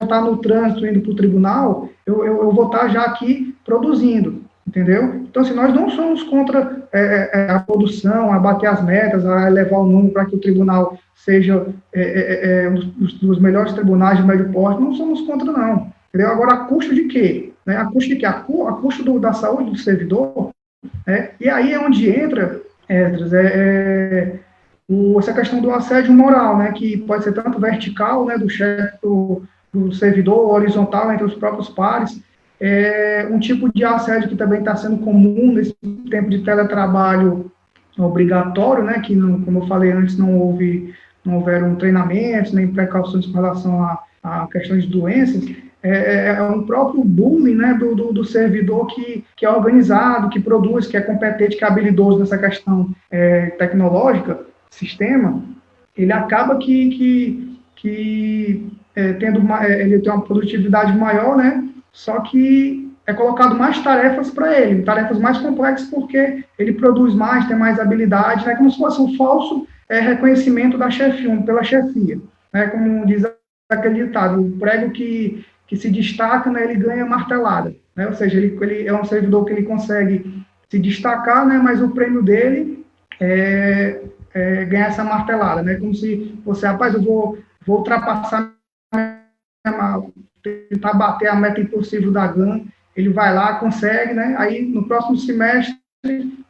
estar no trânsito, indo para o tribunal, eu vou estar já aqui produzindo, entendeu? Então, assim, nós não somos contra a produção, a bater as metas, a elevar o número para que o tribunal seja um dos melhores tribunais de médio porte, não somos contra, não. Entendeu? Agora, a custo de quê? Né? A custo de quê? A custo da saúde do servidor, né? E aí é onde entra, essa questão do assédio moral, né? Que pode ser tanto vertical, né, do chefe do servidor, horizontal entre os próprios pares. Um tipo de assédio que também está sendo comum nesse tempo de teletrabalho obrigatório, né, que, como eu falei antes, não houveram treinamentos, nem precauções com relação a questões de doenças, um próprio bullying, né, do servidor que é organizado, que produz, que é competente, que é habilidoso nessa questão tecnológica, sistema, ele acaba ele tem uma produtividade maior, né, só que é colocado mais tarefas para ele, tarefas mais complexas, porque ele produz mais, tem mais habilidade, né, como se fosse um falso reconhecimento da chefia, pela chefia, né, como diz aquele ditado, o prego que se destaca, né, ele ganha martelada, né, ou seja, ele é um servidor que ele consegue se destacar, né, mas o prêmio dele ganhar essa martelada, né, como se você, rapaz, eu vou ultrapassar tentar bater a meta impossível da GAN, ele vai lá, consegue, né? Aí, no próximo semestre,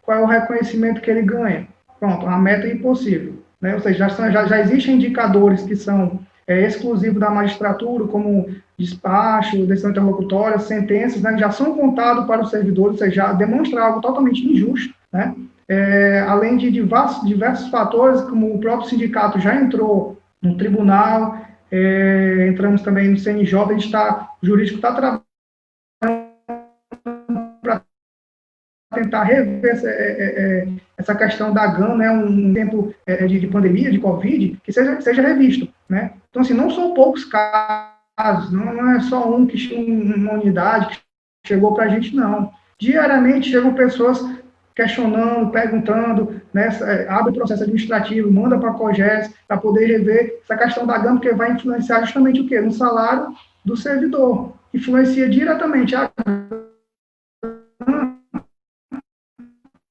qual é o reconhecimento que ele ganha? Pronto, a meta é impossível, né? Ou seja, já existem indicadores que são exclusivos da magistratura, como despacho, decisão interlocutória, sentenças, né? Já são contados para os servidores, ou seja, já demonstra algo totalmente injusto, né? Além de diversos fatores, como o próprio sindicato já entrou no tribunal, entramos também no CNJ, o jurídico está trabalhando para tentar rever essa questão da GAN, né, um tempo de pandemia, de Covid, que seja revisto, né? Então, assim, não são poucos casos, não é só uma unidade que chegou para a gente, não. Diariamente chegam pessoas questionando, perguntando, né, abre o processo administrativo, manda para a COGES para poder rever essa questão da GAN, porque vai influenciar justamente o quê? No salário do servidor. Influencia diretamente a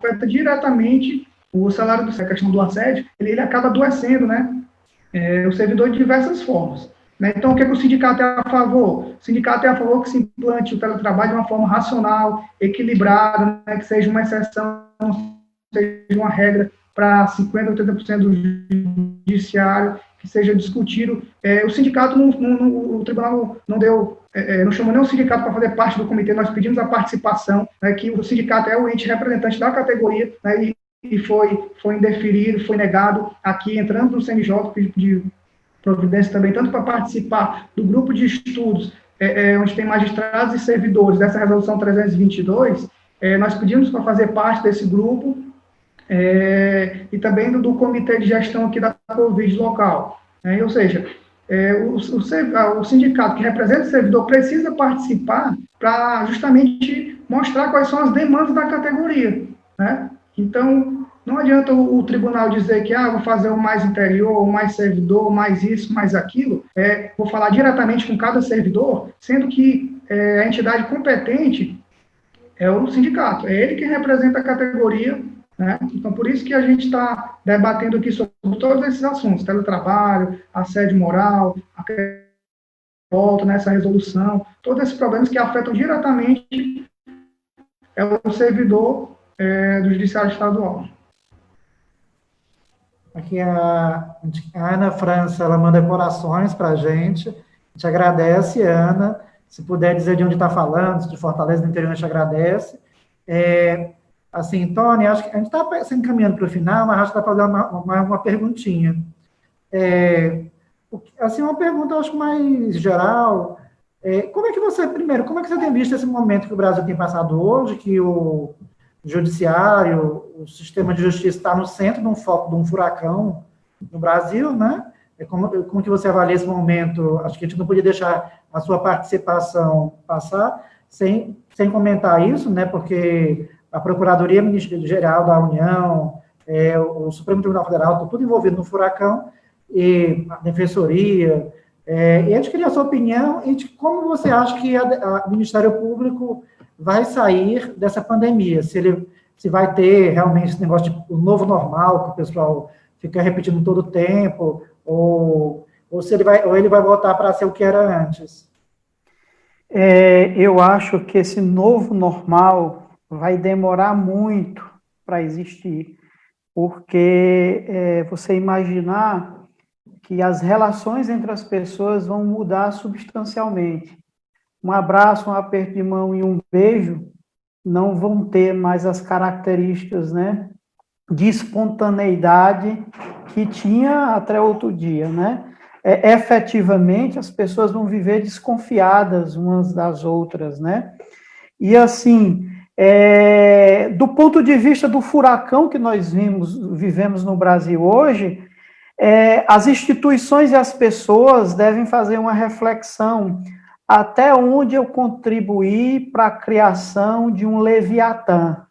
afeta diretamente o salário a questão do assédio, ele acaba adoecendo, né, o servidor de diversas formas. Né? Então, o que o sindicato é a favor? O sindicato é a favor que se implante o teletrabalho de uma forma racional, equilibrada, né, que seja uma exceção, seja uma regra para 50%, 80% do judiciário, que seja discutido. O sindicato, o tribunal não chamou nem o sindicato para fazer parte do comitê, nós pedimos a participação, né, que o sindicato é o ente representante da categoria, né, e foi indeferido, foi negado aqui, entrando no CNJ, de providência também, tanto para participar do grupo de estudos, onde tem magistrados e servidores dessa resolução 322, nós pedimos para fazer parte desse grupo, e também do comitê de gestão aqui da Covid local. Ou seja, o sindicato que representa o servidor precisa participar para justamente mostrar quais são as demandas da categoria, né? Então, não adianta o tribunal dizer que vou fazer o mais interior, o mais servidor, mais isso, mais aquilo, vou falar diretamente com cada servidor, sendo que a entidade competente é o sindicato, é ele que representa a categoria, né? Então, por isso que a gente está debatendo aqui sobre todos esses assuntos, teletrabalho, assédio moral, a volta nessa resolução, todos esses problemas que afetam diretamente o servidor do Judiciário Estadual. Aqui a Ana França, ela manda corações para a gente agradece, Ana, se puder dizer de onde está falando, se de Fortaleza, do interior, a gente agradece. Assim, Tony, acho que a gente está se encaminhando para o final, mas acho que dá para dar uma perguntinha. Assim, uma pergunta, acho, mais geral. Como é que você tem visto esse momento que o Brasil tem passado hoje, que o judiciário, o sistema de justiça está no centro de um foco de um furacão no Brasil, né? Como que você avalia esse momento? Acho que a gente não podia deixar a sua participação passar sem comentar isso, né? Porque a Procuradoria-Geral da União, o Supremo Tribunal Federal, estão tudo envolvido no furacão, e a Defensoria. E a gente queria a sua opinião de como você acha que o Ministério Público vai sair dessa pandemia, se vai ter realmente esse negócio de o novo normal, que o pessoal fica repetindo todo o tempo, ou se ele vai voltar para ser o que era antes. Eu acho que esse novo normal vai demorar muito para existir, porque você imaginar que as relações entre as pessoas vão mudar substancialmente. um abraço, um aperto de mão e um beijo não vão ter mais as características, né, de espontaneidade que tinha até outro dia, né? Efetivamente, as pessoas vão viver desconfiadas umas das outras, né? E assim, do ponto de vista do furacão que nós vivemos no Brasil hoje, as instituições e as pessoas devem fazer uma reflexão até onde eu contribuí para a criação de um Leviatã,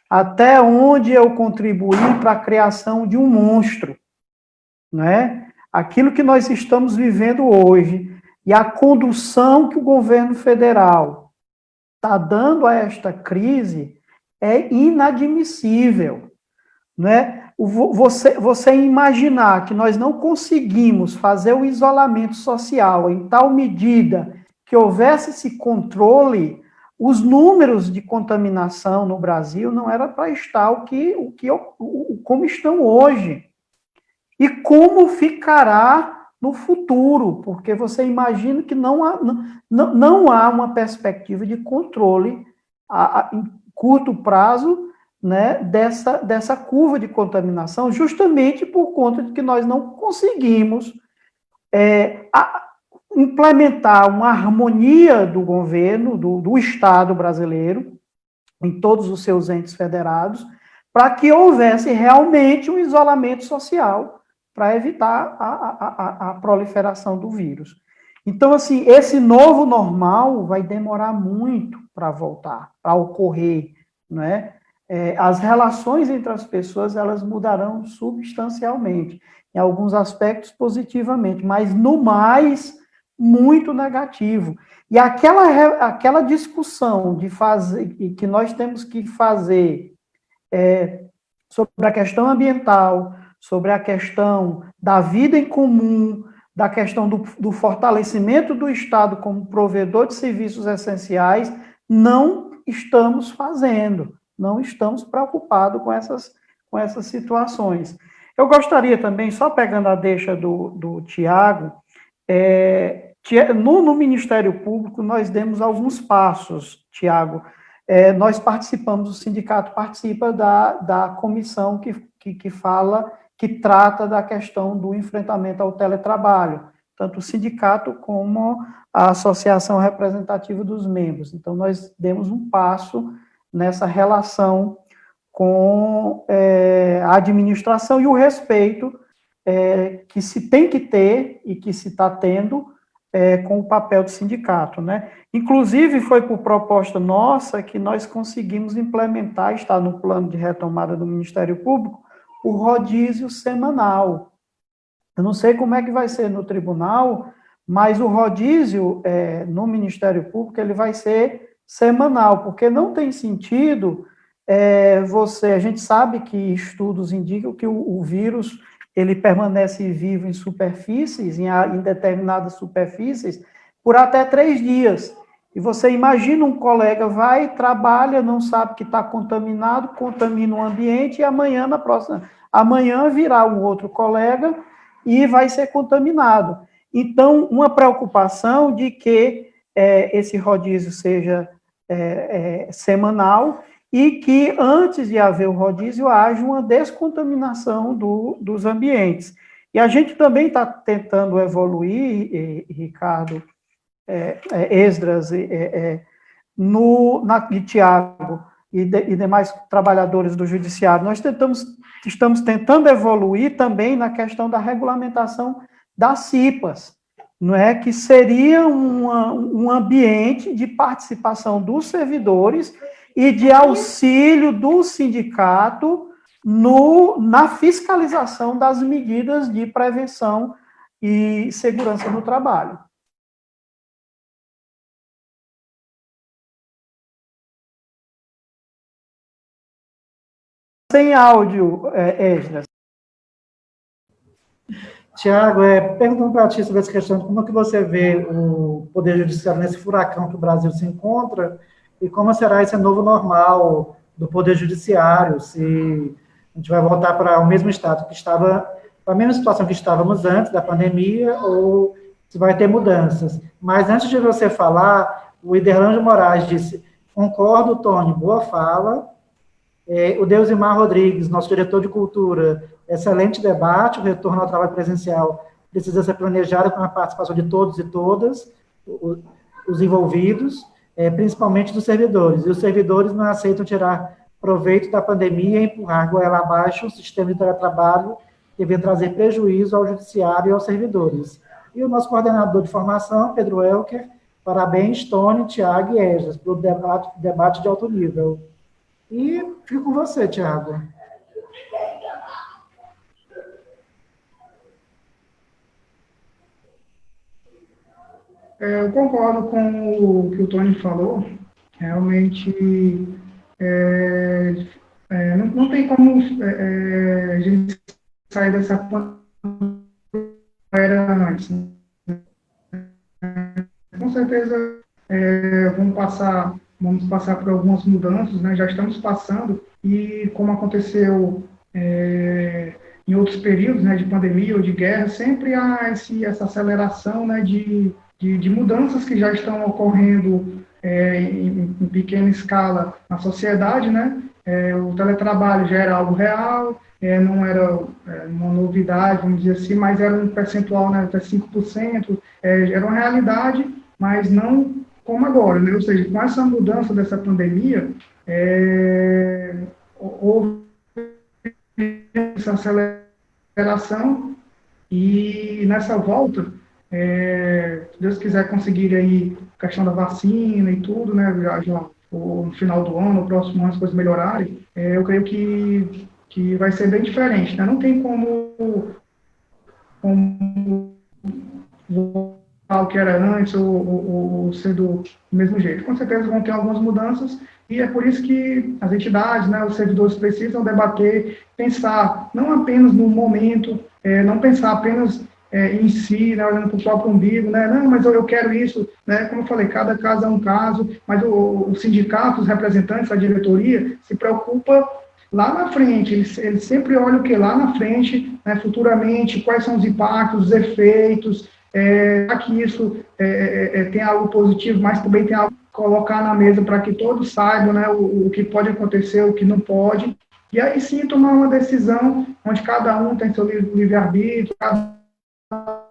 até onde eu contribuí para a criação de um monstro, né? Aquilo que nós estamos vivendo hoje e a condução que o governo federal está dando a esta crise é inadmissível, né? Você imaginar que nós não conseguimos fazer o isolamento social em tal medida que houvesse esse controle, os números de contaminação no Brasil não era para estar como estão hoje. E como ficará no futuro, porque você imagina que não há uma perspectiva de controle em curto prazo, né, dessa curva de contaminação, justamente por conta de que nós não conseguimos implementar uma harmonia do governo, do Estado brasileiro, em todos os seus entes federados, para que houvesse realmente um isolamento social para evitar a proliferação do vírus. Então, assim, esse novo normal vai demorar muito para voltar, para ocorrer, né? As relações entre as pessoas, elas mudarão substancialmente, em alguns aspectos positivamente, mas no mais, muito negativo. E aquela discussão de fazer, que nós temos que fazer sobre a questão ambiental, sobre a questão da vida em comum, da questão do fortalecimento do Estado como provedor de serviços essenciais, não estamos fazendo, não estamos preocupados com essas situações. Eu gostaria também, só pegando a deixa do Tiago, no Ministério Público nós demos alguns passos, Tiago. Nós participamos, o sindicato participa da comissão que trata da questão do enfrentamento ao teletrabalho, tanto o sindicato como a associação representativa dos membros. Então, nós demos um passo nessa relação com a administração e o respeito que se tem que ter e que se está tendo com o papel do sindicato, né? Inclusive, foi por proposta nossa que nós conseguimos implementar, está no plano de retomada do Ministério Público, o rodízio semanal. Eu não sei como é que vai ser no tribunal, mas o rodízio no Ministério Público ele vai ser semanal, porque não tem sentido a gente sabe que estudos indicam que o vírus ele permanece vivo em superfícies, em determinadas superfícies, por até 3 dias. E você imagina um colega vai, trabalha, não sabe que está contaminado, contamina o ambiente e amanhã virá um outro colega e vai ser contaminado. Então, uma preocupação de que esse rodízio seja semanal e que antes de haver o rodízio haja uma descontaminação dos ambientes. E a gente também está tentando evoluir, Ricardo, Esdras e Tiago e demais trabalhadores do judiciário, nós estamos tentando evoluir também na questão da regulamentação das CIPAs, não é? Que seria um ambiente de participação dos servidores e de auxílio do sindicato na fiscalização das medidas de prevenção e segurança no trabalho. Sem áudio, Esdras. Tiago, perguntando para ti sobre essa questão, como é que você vê o Poder Judiciário nesse furacão que o Brasil se encontra e como será esse novo normal do Poder Judiciário, se a gente vai voltar para o mesmo estado que estava, para a mesma situação que estávamos antes da pandemia, ou se vai ter mudanças. Mas antes de você falar, o Iderlândio Moraes disse, concordo, Tony, boa fala. O Deusimar Rodrigues, nosso diretor de cultura, excelente debate, o retorno ao trabalho presencial precisa ser planejado com a participação de todos e todas, os envolvidos, principalmente dos servidores. E os servidores não aceitam tirar proveito da pandemia e empurrar goela abaixo o sistema de teletrabalho que vem trazer prejuízo ao judiciário e aos servidores. E o nosso coordenador de formação, Pedro Elker, parabéns, Tony, Tiago e Esdras, pelo debate de alto nível. E fico com você, Tiago. Eu concordo com o que o Tony falou. Realmente, não tem como a gente sair dessa pandemia era antes. Com certeza, vamos passar por algumas mudanças, né? Já estamos passando, e como aconteceu em outros períodos, né, de pandemia ou de guerra, sempre há essa aceleração, né, de mudanças que já estão ocorrendo em pequena escala na sociedade, né? O teletrabalho já era algo real, não era uma novidade, vamos dizer assim, mas era um percentual, né, até 5%, era uma realidade, mas não como agora, né? Ou seja, com essa mudança dessa pandemia, houve essa aceleração, e nessa volta, se Deus quiser conseguir aí a questão da vacina e tudo, né, já no final do ano, no próximo ano, as coisas melhorarem, eu creio que vai ser bem diferente, né? Não tem como voltar ao que era antes ou ser do mesmo jeito. Com certeza vão ter algumas mudanças, e é por isso que as entidades, né, os servidores precisam debater, pensar não apenas no momento, não pensar apenas em si, né, olhando para o próprio umbigo, né, não, mas eu quero isso, né, como eu falei, cada caso é um caso, mas o sindicato, os representantes, a diretoria, se preocupa lá na frente, eles sempre olham o que lá na frente, né, futuramente, quais são os impactos, os efeitos, que isso tem algo positivo, mas também tem algo a colocar na mesa para que todos saibam, né, o que pode acontecer, o que não pode, e aí sim tomar uma decisão onde cada um tem seu livre-arbítrio, cada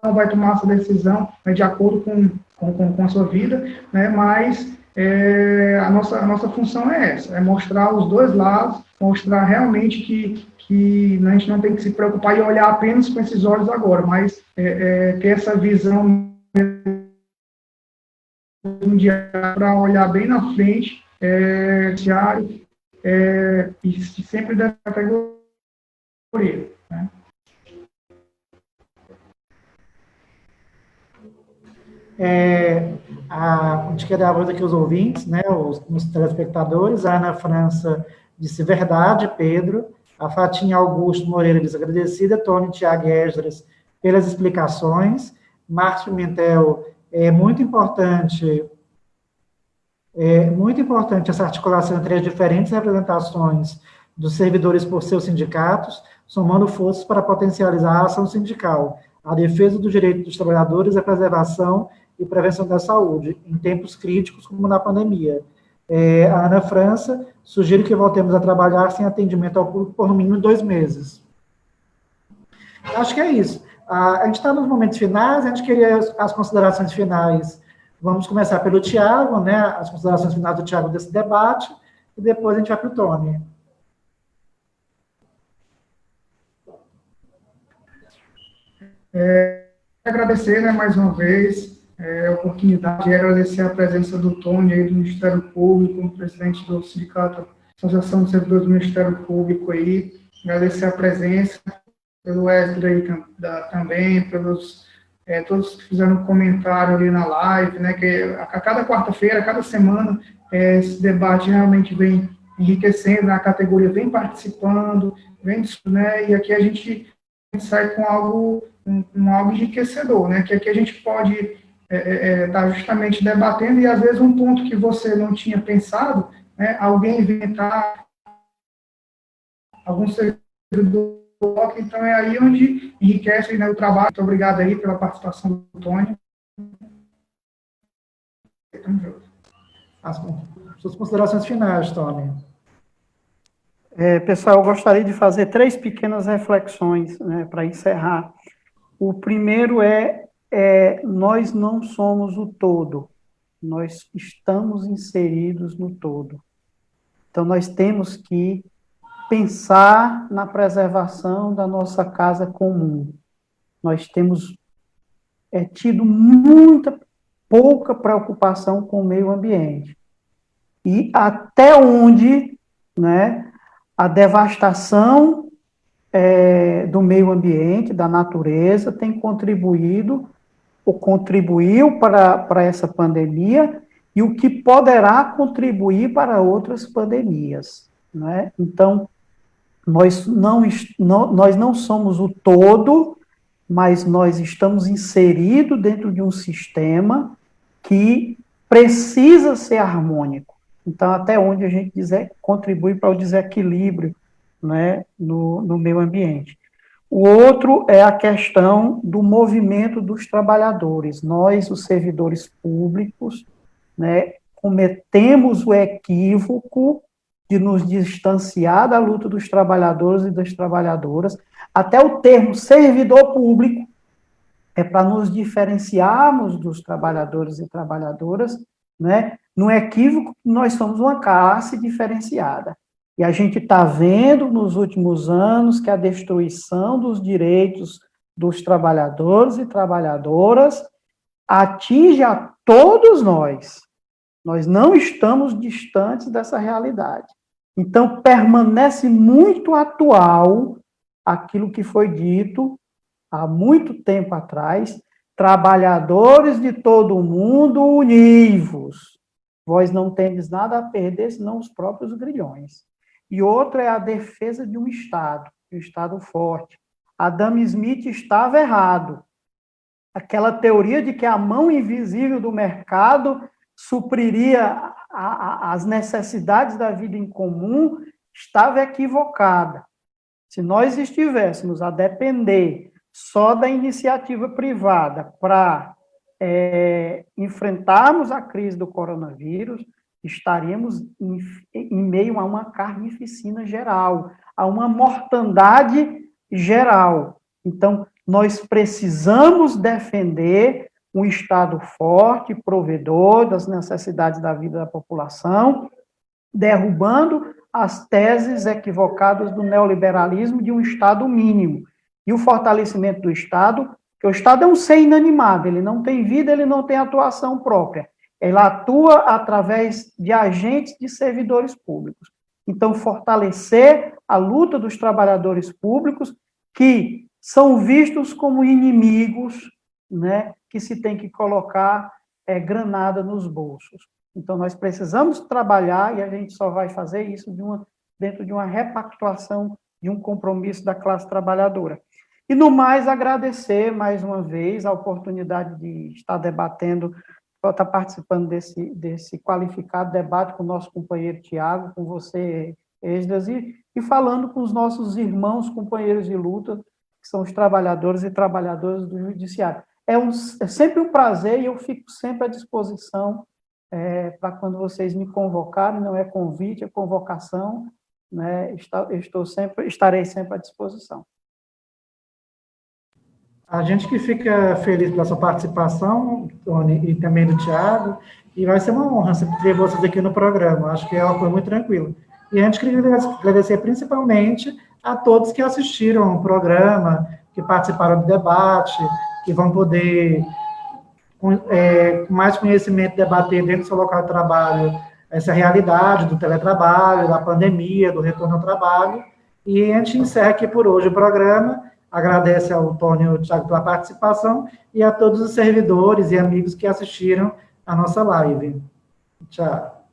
um vai tomar essa decisão, né, de acordo com a sua vida, né, mas a nossa função é essa, é mostrar os dois lados, mostrar realmente que a gente não tem que se preocupar e olhar apenas com esses olhos agora, mas ter essa visão para olhar bem na frente, diário, e sempre da categoria, né? A gente quer dar a voz aqui aos ouvintes, né, os telespectadores. A Ana França disse verdade, Pedro. A Fatinha Augusto Moreira diz agradecida, Tony, Tiago e Esdras, pelas explicações. Márcio Pimentel, muito importante essa articulação entre as diferentes representações dos servidores por seus sindicatos, somando forças para potencializar a ação sindical, a defesa do direito dos trabalhadores, a preservação e prevenção da saúde, em tempos críticos como na pandemia. A Ana França sugere que voltemos a trabalhar sem atendimento ao público por no mínimo 2 meses. Acho que é isso. A gente está nos momentos finais, a gente queria as considerações finais. Vamos começar pelo Tiago, né, as considerações finais do Tiago desse debate, e depois a gente vai para o Tony. Agradecer, né, mais uma vez a oportunidade de agradecer a presença do Tony aí do Ministério Público, presidente do Sindicato Associação dos Servidores do Ministério Público aí, agradecer a presença, pelo Wesley também, pelos todos que fizeram um comentário ali na live, né, que a cada quarta-feira, a cada semana, esse debate realmente vem enriquecendo, né, a categoria vem participando, né, e aqui a gente sai com algo enriquecedor, né, que aqui a gente pode estar justamente debatendo, e às vezes um ponto que você não tinha pensado, né, alguém inventar, algum servidor, então é aí onde enriquece, né, o trabalho. Muito obrigado aí pela participação do Tony. As suas considerações finais, Tony. Pessoal, eu gostaria de fazer 3 pequenas reflexões, né, para encerrar. O primeiro nós não somos o todo, nós estamos inseridos no todo. Então, nós temos que pensar na preservação da nossa casa comum. Nós temos tido pouca preocupação com o meio ambiente. E até onde, né, a devastação do meio ambiente, da natureza, tem contribuído ou contribuiu para essa pandemia e o que poderá contribuir para outras pandemias, né? Então, nós não somos o todo, mas nós estamos inseridos dentro de um sistema que precisa ser harmônico. Então, até onde a gente contribui para o desequilíbrio, né, no meio ambiente. O outro é a questão do movimento dos trabalhadores. Nós, os servidores públicos, né, cometemos o equívoco de nos distanciar da luta dos trabalhadores e das trabalhadoras. Até o termo servidor público é para nos diferenciarmos dos trabalhadores e trabalhadoras, né, no equívoco que nós somos uma classe diferenciada. E a gente está vendo nos últimos anos que a destruição dos direitos dos trabalhadores e trabalhadoras atinge a todos nós. Nós não estamos distantes dessa realidade. Então, permanece muito atual aquilo que foi dito há muito tempo atrás: trabalhadores de todo o mundo, univos. Vós não tendes nada a perder, senão os próprios grilhões. E outra é a defesa de um Estado forte. Adam Smith estava errado. Aquela teoria de que a mão invisível do mercado supriria as necessidades da vida em comum estava equivocada. Se nós estivéssemos a depender só da iniciativa privada para enfrentarmos a crise do coronavírus, estaríamos em meio a uma carnificina geral, a uma mortandade geral. Então, nós precisamos defender um Estado forte, provedor das necessidades da vida da população, derrubando as teses equivocadas do neoliberalismo de um Estado mínimo. E o fortalecimento do Estado, que o Estado é um ser inanimado, ele não tem vida, ele não tem atuação própria. Ele atua através de agentes de servidores públicos. Então, fortalecer a luta dos trabalhadores públicos, que são vistos como inimigos, né, que se tem que colocar granada nos bolsos. Então, nós precisamos trabalhar, e a gente só vai fazer isso dentro de uma repactuação, de um compromisso da classe trabalhadora. E, no mais, agradecer, mais uma vez, a oportunidade de estar debatendo, estar participando desse qualificado debate com o nosso companheiro Tiago, com você, Esdras, e falando com os nossos irmãos, companheiros de luta, que são os trabalhadores e trabalhadoras do Judiciário. É sempre um prazer e eu fico sempre à disposição para quando vocês me convocarem, não é convite, é convocação, né, estarei sempre à disposição. A gente que fica feliz pela sua participação, Tony, e também do Tiago, e vai ser uma honra ter vocês aqui no programa. Acho que é uma coisa muito tranquila. E a gente queria agradecer principalmente a todos que assistiram ao programa, que participaram do debate, que vão poder, com mais conhecimento, debater dentro do seu local de trabalho essa realidade do teletrabalho, da pandemia, do retorno ao trabalho. E a gente encerra aqui por hoje o programa. Agradece ao Tony e ao Tiago pela participação e a todos os servidores e amigos que assistiram a nossa live. Tchau.